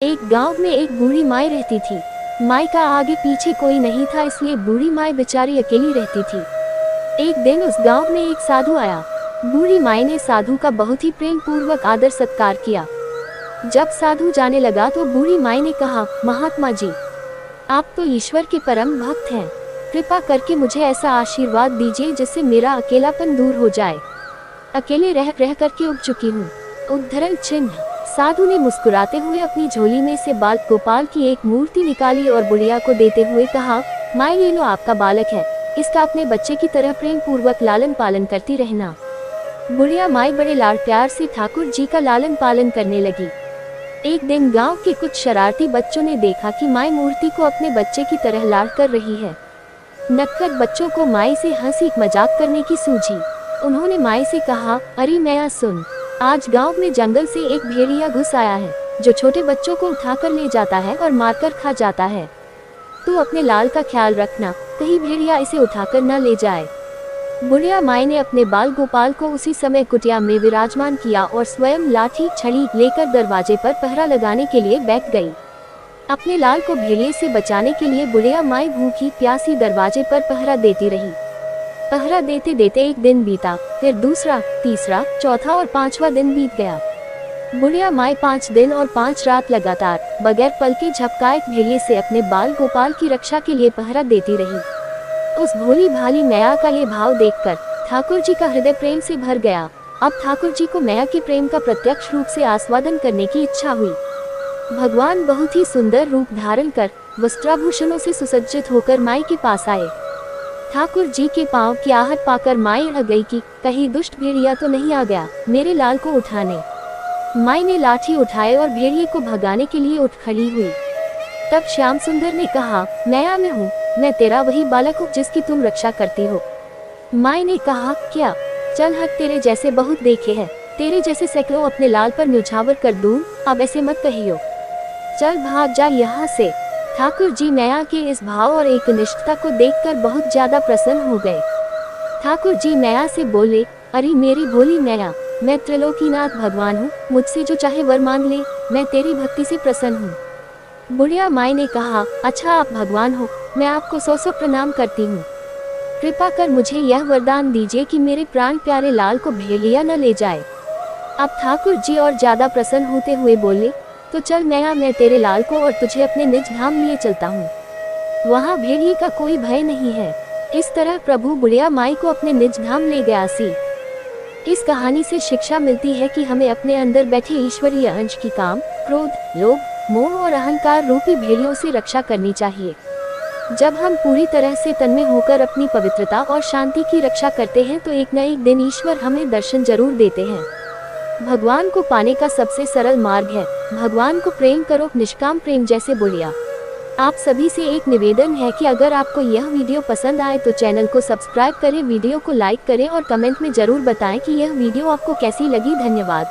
एक गांव में एक बूढ़ी माई रहती थी। माई का आगे पीछे कोई नहीं था, इसलिए बूढ़ी माई बेचारी अकेली रहती थी। एक दिन उस गांव में एक साधु आया। बूढ़ी माई ने साधु का बहुत ही प्रेम पूर्वक आदर सत्कार किया। जब साधु जाने लगा तो बूढ़ी माई ने कहा, महात्मा जी, आप तो ईश्वर के परम भक्त हैं, कृपा करके मुझे ऐसा आशीर्वाद दीजिए जिससे मेरा अकेलापन दूर हो जाए। अकेले रह करके उब चुकी हूँ। उद्धरण चिन्ह। साधु ने मुस्कुराते हुए अपनी झोली में से बाल गोपाल की एक मूर्ति निकाली और बुढ़िया को देते हुए कहा, माई ये लो आपका बालक है, इसका अपने बच्चे की तरह प्रेम पूर्वक लालन पालन करती रहना। बुढ़िया माई बड़े लाड प्यार से ठाकुर जी का लालन पालन करने लगी। एक दिन गांव के कुछ शरारती बच्चों ने देखा कि माई मूर्ति को अपने बच्चे की तरह लाड कर रही है। नक्कड़ बच्चों को माई से हंसी मजाक करने की सूझी। उन्होंने माई से कहा, अरे मैया सुन, आज गांव में जंगल से एक भेड़िया घुस आया है जो छोटे बच्चों को उठाकर ले जाता है और मारकर खा जाता है। तू अपने लाल का ख्याल रखना, कहीं भेड़िया इसे उठाकर न ले जाए। बुढ़िया माई ने अपने बाल गोपाल को उसी समय कुटिया में विराजमान किया और स्वयं लाठी छड़ी लेकर दरवाजे पर पहरा लगाने के लिए बैठ गई। अपने लाल को भेड़िए से बचाने के लिए बुढ़िया माई भूखी प्यासी दरवाजे पर पहरा देती रही। पहरा देते देते एक दिन बीता, फिर दूसरा, तीसरा, चौथा और पांचवा दिन बीत गया। बुढ़िया माई 5 दिन और 5 रात लगातार बगैर पल के झपकाए भेड़िए से अपने बाल गोपाल की रक्षा के लिए पहरा देती रही। उस भोली भाली मैया का ये भाव देखकर ठाकुर जी का हृदय प्रेम से भर गया। अब ठाकुर जी को मैया के प्रेम का प्रत्यक्ष रूप से आस्वादन करने की इच्छा हुई। भगवान बहुत ही सुंदर रूप धारण कर वस्त्राभूषणों से सुसज्जित होकर माई के पास आए। ठाकुर जी के पांव की आहट पाकर माई अड़ गई कि कहीं दुष्ट भेड़िया तो नहीं आ गया मेरे लाल को उठाने। माई ने लाठी उठाए और भेड़िए को भगाने के लिए उठ खड़ी हुई। तब श्याम सुंदर ने कहा, मैया मैं हूँ, मैं तेरा वही बालक हूँ जिसकी तुम रक्षा करती हो। माई ने कहा, क्या? चल हट, तेरे जैसे बहुत देखे हैं, तेरे जैसे सैकड़ों अपने लाल पर न्यौछावर कर दूं, अब ऐसे मत कहियो, चल भाग जा यहाँ से। ठाकुर जी मैया के इस भाव और एकनिष्ठता को देखकर बहुत ज्यादा प्रसन्न हो गए। ठाकुर जी मैया से बोले, अरे मेरी भोली मैया, मैं त्रिलोकीनाथ भगवान हूँ, मुझसे जो चाहे वर मांग ले, मैं तेरी भक्ति से प्रसन्न हूँ। बुढ़िया माई ने कहा, अच्छा आप भगवान हो, मैं आपको 100 प्रणाम करती हूँ। कृपा कर मुझे यह वरदान दीजिए कि मेरे प्राण प्यारे लाल को भेड़िया न ले जाए। अब ठाकुर जी और ज्यादा प्रसन्न होते हुए बोले, तो चल मैया, मैं तेरे लाल को और तुझे अपने निज धाम लिए चलता हूँ, वहाँ भेड़िए का कोई भय नहीं है। इस तरह प्रभु बुढ़िया माई को अपने निज धाम ले गया सी। इस कहानी से शिक्षा मिलती है कि हमें अपने अंदर बैठे ईश्वरीय अंश की काम, क्रोध, लोभ, मोह और अहंकार रूपी भेड़ियों से रक्षा करनी चाहिए। जब हम पूरी तरह से तन्मय होकर अपनी पवित्रता और शांति की रक्षा करते हैं तो एक न एक दिन ईश्वर हमें दर्शन जरूर देते हैं। भगवान को पाने का सबसे सरल मार्ग है, भगवान को प्रेम करो, निष्काम प्रेम जैसे बुढ़िया। आप सभी से एक निवेदन है कि अगर आपको यह वीडियो पसंद आए तो चैनल को सब्सक्राइब करें, वीडियो को लाइक करें और कमेंट में जरूर बताएं कि यह वीडियो आपको कैसी लगी। धन्यवाद।